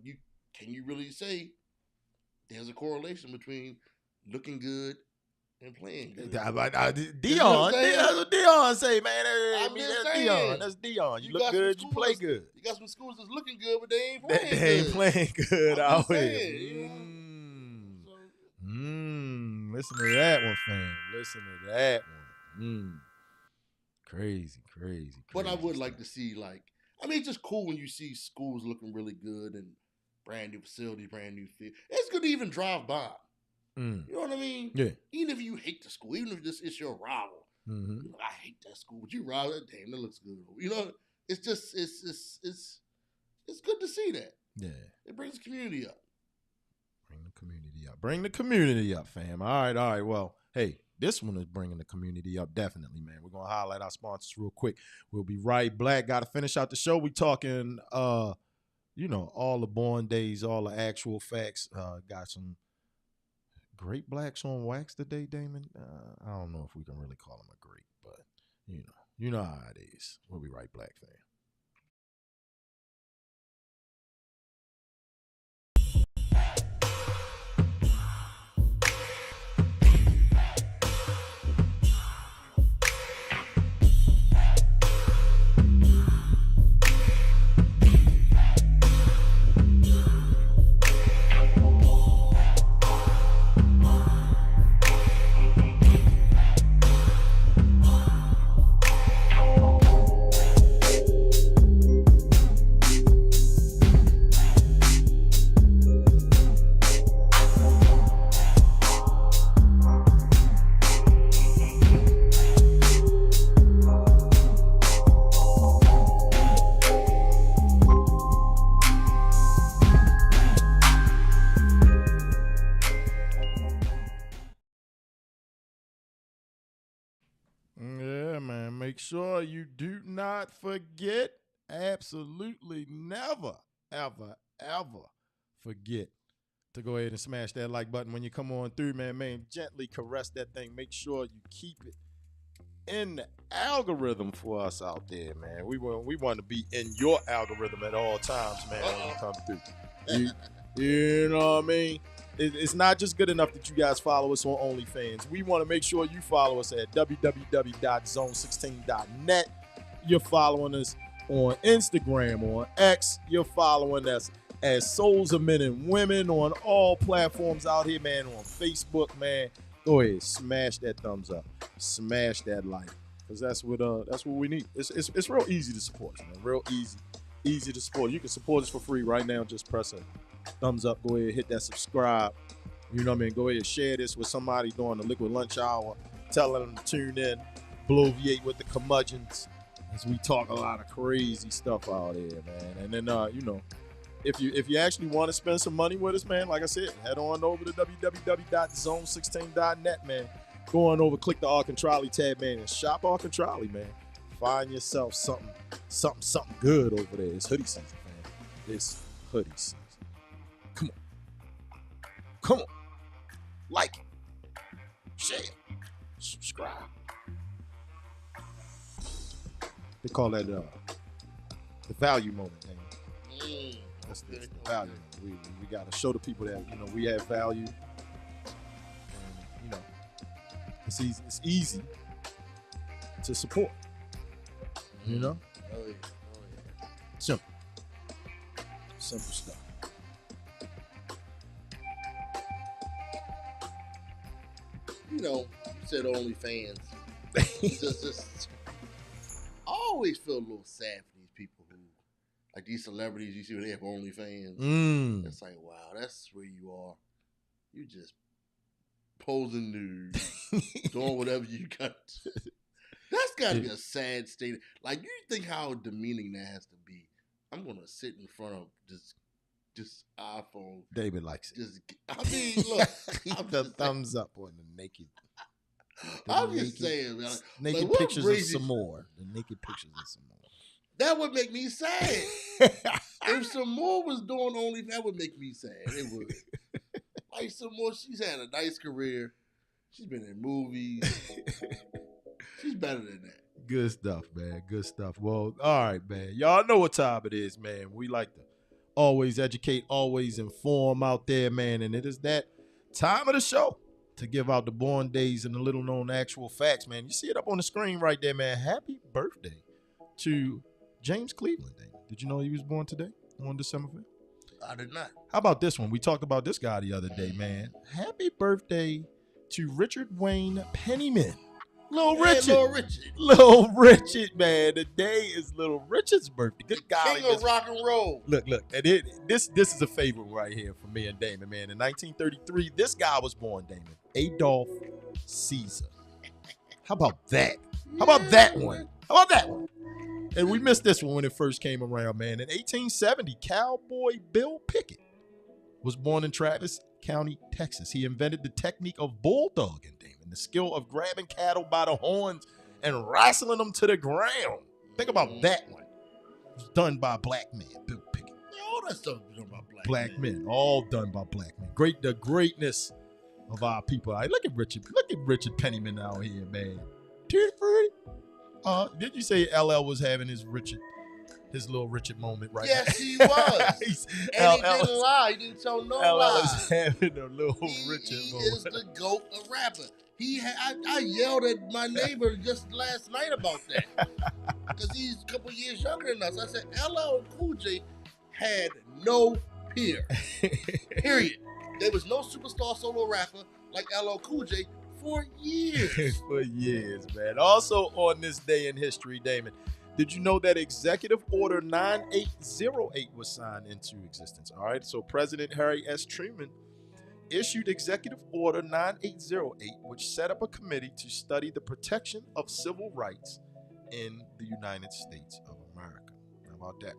can you really say there's a correlation between looking good and playing good? Dion say, man. That's Dion. You look good, you play good. You got some schools that's looking good, but they ain't playing good. They ain't playing good out here. Listen to that one, fam. Listen to that one. Crazy. But I would like to see, it's just cool when you see schools looking really good and brand new facilities, brand new field. It's good to even drive by. You know what I mean? Yeah. Even if you hate the school, even if it's your rival, I hate that school, but you rival that. Damn, that looks good. It's just it's good to see that. Yeah. It brings the community up. Bring the community up, fam. All right. Well, hey, this one is bringing the community up, definitely, man. We're gonna highlight our sponsors real quick. We'll be right back. Got to finish out the show. We talking, all the born days, all the actual facts. Got some great blacks on wax today, Damon. I don't know if we can really call them a great, but you know how it is. We'll be right back, fam. Yeah, man. Make sure you do not forget, absolutely never, ever, ever forget to go ahead and smash that like button when you come on through, man. Gently caress that thing. Make sure you keep it in the algorithm for us out there, man. We want to be in your algorithm at all times, man, when you come through. You know what I mean? It's not just good enough that you guys follow us on OnlyFans. We want to make sure you follow us at www.zone16.net. You're following us on Instagram, on X. You're following us as Souls of Men and Women on all platforms out here, man. On Facebook, man. Go ahead, smash that thumbs up, smash that like, because that's what we need. It's real easy to support, man. Real easy to support. You can support us for free right now. Just press a thumbs up. Go ahead, hit that subscribe. You know what I mean? Go ahead, share this with somebody during the liquid lunch hour. Tell them to tune in. Bloviate with the curmudgeons as we talk a lot of crazy stuff out here, man. And then if you actually want to spend some money with us, man, like I said, head on over to www.zone16.net, man. Go on over, click the Ark and Trolley tab, man, and shop Ark and Trolley, man. Find yourself something good over there. It's hoodie season, man. It's hoodie season. Come on. Like it. Share it. Subscribe. They call that the value moment, man. That's the value. We got to show the people that we have value, and it's easy to support. Simple stuff. You know, you said OnlyFans. just, I always feel a little sad for these people who, like these celebrities, you see when they have OnlyFans. It's like, wow, that's where you are. You just posing nude, doing whatever you got. That's got to be a sad state. Like, you think how demeaning that has to be. I'm going to sit in front of this iPhone. David likes it. I mean, look. The thumbs up on the naked. I'm just saying, man. Naked like, pictures of some more. The naked pictures of some more. That would make me sad. If some more was doing only, that would make me sad. It would. Like some more, she's had a nice career. She's been in movies. She's better than that. Good stuff, man. Good stuff. Well, all right, man. Y'all know what time it is, man. We like to always educate, always inform out there, man. And it is that time of the show to give out the born days and the little known actual facts, man. You see it up on the screen right there, man. Happy birthday to James Cleveland. Did you know he was born today on December 5th? I did not. How about this one? We talked about this guy the other day, man. Happy birthday to Richard Wayne Pennyman. Little Richard. Little Richard, man. Today is Little Richard's birthday. Good guy. King of rock and roll. Look. And this is a favorite right here for me and Damon, man. In 1933, this guy was born, Damon. Adolf Caesar. How about that? How about that one? How about that one? And we missed this one when it first came around, man. In 1870, Cowboy Bill Pickett was born in Travis County, Texas. He invented the technique of bulldogging, Damon, the skill of grabbing cattle by the horns and wrestling them to the ground. Think about that one. It was done by a black man, Bill Pickett. All that stuff was done by black men. All done by black men. The greatness of our people. Right, look at Richard Pennyman out here, man. Did you say LL was having his little Richard moment right now? Yes, he was. And he didn't lie. He didn't tell no LL lies. is having a little Richard he moment. Is the GOAT of rapper. I yelled at my neighbor just last night about that. Because he's a couple years younger than us. I said, LL Cool J had no peer. Period. There was no superstar solo rapper like LL Cool J for years. For years, man. Also on this day in history, Damon, did you know that Executive Order 9808 was signed into existence? All right, so President Harry S. Truman issued Executive Order 9808, which set up a committee to study the protection of civil rights in the United States of America. How about that?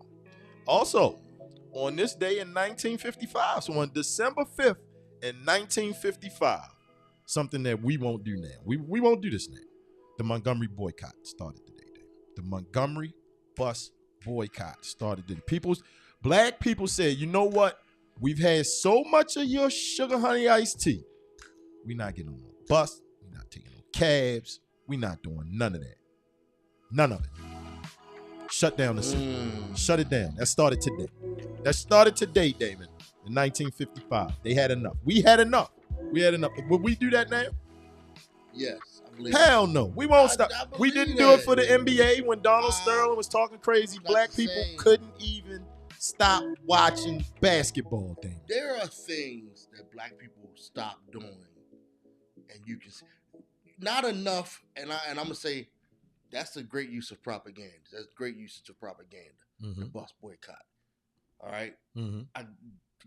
Also, on this day in 1955, so on December 5th in 1955, something that we won't do now. We won't do this now. The Montgomery boycott started today, Dave. The Montgomery bus boycott started today. Black people said, you know what? We've had so much of your sugar honey iced tea. We're not getting on a bus. We're not taking no cabs. We're not doing none of that. None of it. Shut down the city. Shut it down. That started today, Damon, in 1955. They had enough. We had enough. Would we do that now? Yes. Hell no. We won't stop. We didn't do it for the NBA when Donald Sterling was talking crazy. Black people couldn't even stop watching basketball, Damon. There are things that black people stop doing, and you can see not enough. And I'm gonna say that's a great use of propaganda. That's great usage of propaganda. The bus boycott. All right. I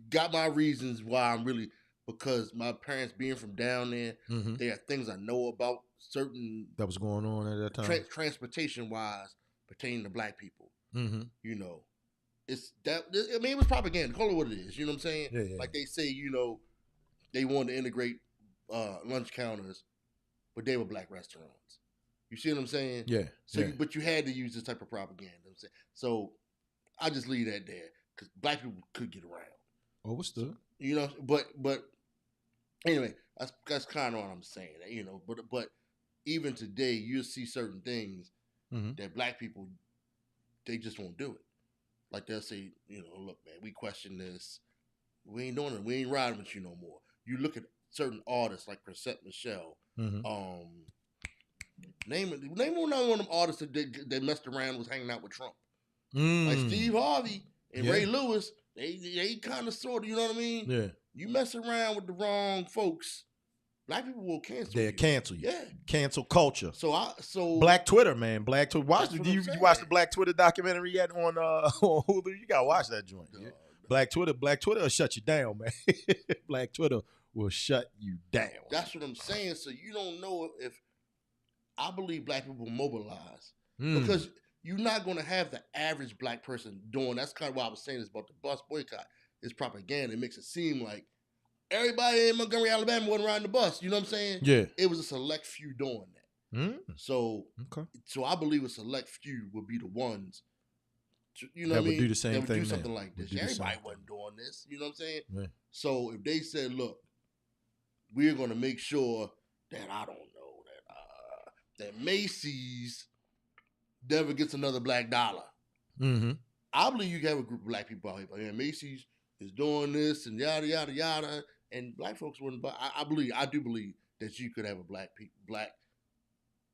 got my reasons why I'm really, because my parents being from down there, there are things I know about certain that was going on at that time, transportation wise, pertaining to black people. You know, it's that. I mean, it was propaganda. Call it what it is. You know what I'm saying? Yeah. Like they say, you know, they wanted to integrate lunch counters, but they were black restaurants. You see what I'm saying? Yeah. So, but you had to use this type of propaganda. I'm saying. So I just leave that there because black people could get around. Overstood. You know, but anyway, that's kind of what I'm saying. You know, but even today, you'll see certain things that black people, they just won't do it. Like they'll say, you know, look, man, we question this. We ain't doing it. We ain't riding with you no more. You look at certain artists like Chrisette Michelle. Name one of them artists that messed around, was hanging out with Trump. Like Steve Harvey and Ray Lewis They kind of sort of, you know what I mean? Yeah. You mess around with the wrong folks, black people will cancel you. They'll cancel you. Yeah. Cancel culture. So Black Twitter, man. Black Twitter. You watch the Black Twitter documentary yet on Hulu? You gotta watch that joint. No. Black Twitter will shut you down, man. Black Twitter will shut you down. That's what I'm saying. So you don't know if I believe black people mobilize. Because you're not gonna have the average black person doing. That's kind of why I was saying this about the bus boycott. It's propaganda. It makes it seem like everybody in Montgomery, Alabama wasn't riding the bus. You know what I'm saying? Yeah. It was a select few doing that. So I believe a select few would be the ones, you know what I mean? Do the same that would thing. Do something like this. Everybody wasn't doing this. You know what I'm saying? Yeah. So if they said, look, we're going to make sure that, I don't know, that Macy's never gets another black dollar. I believe you can have a group of black people out here. But Macy's is doing this and yada, yada, yada. And black folks wouldn't buy. I do believe that you could have a black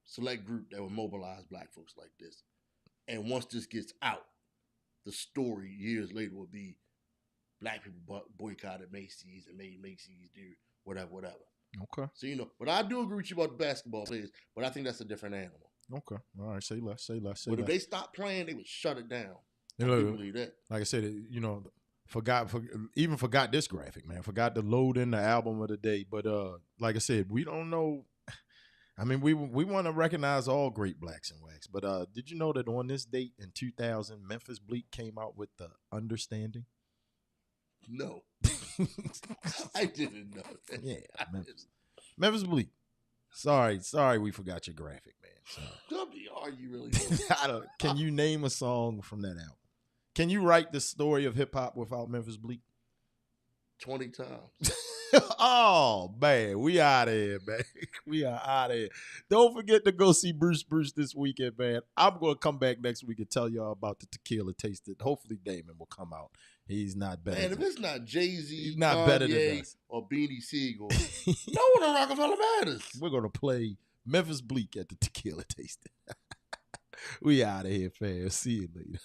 select group that would mobilize black folks like this. And once this gets out, the story years later will be black people boycotted Macy's and made Macy's do whatever. Okay. So, but I do agree with you about the basketball players, but I think that's a different animal. Okay. All right. Say less. But if they stopped playing, they would shut it down. I believe that. Like I said, forgot this graphic, man. Forgot to load in the album of the day. But like I said, we don't know. I mean, we want to recognize all great blacks in wax. But did you know that on this date in 2000, Memphis Bleek came out with the Understanding? No. I didn't know that. Yeah, Memphis Bleek. Sorry, we forgot your graphic, man. Are you really? Can you name a song from that album? Can you write the story of hip hop without Memphis Bleek? 20 times. Oh, man. We out of here, man. We are out of here. Don't forget to go see Bruce this weekend, man. I'm going to come back next week and tell y'all about the tequila tasting. Hopefully Damon will come out. He's not better. Man, if it's not Jay-Z, he's not better than us. Or Beanie Siegel, no one in Rockefeller matters. We're going to play Memphis Bleek at the tequila tasting. We out of here, fam. See you later.